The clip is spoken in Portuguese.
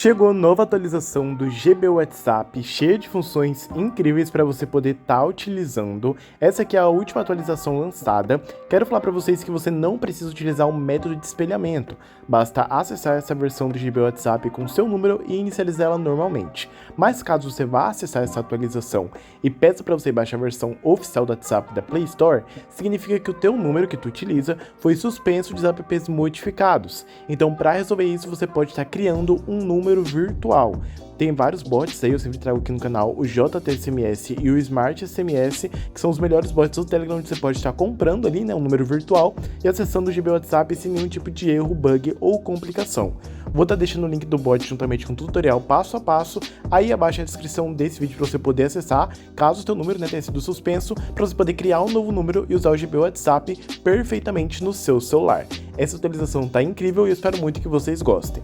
Chegou nova atualização do GB WhatsApp, cheia de funções incríveis para você poder estar utilizando. Essa aqui é a última atualização lançada. Quero falar para vocês que você não precisa utilizar o método de espelhamento. Basta acessar essa versão do GB WhatsApp com seu número e inicializar ela normalmente. Mas caso você vá acessar essa atualização e peça para você baixar a versão oficial do WhatsApp da Play Store, significa que o teu número que tu utiliza foi suspenso dos apps modificados. Então, para resolver isso, você pode estar criando um número virtual. Tem vários bots aí, eu sempre trago aqui no canal o JTSMS e o Smart SMS, que são os melhores bots do Telegram, onde você pode estar comprando ali, né, um número virtual e acessando o GB WhatsApp sem nenhum tipo de erro, bug ou complicação. Vou estar deixando o link do bot juntamente com o tutorial passo a passo aí abaixo na descrição desse vídeo para você poder acessar, caso o teu número, né, tenha sido suspenso, para você poder criar um novo número e usar o GB WhatsApp perfeitamente no seu celular. Essa atualização tá incrível e eu espero muito que vocês gostem.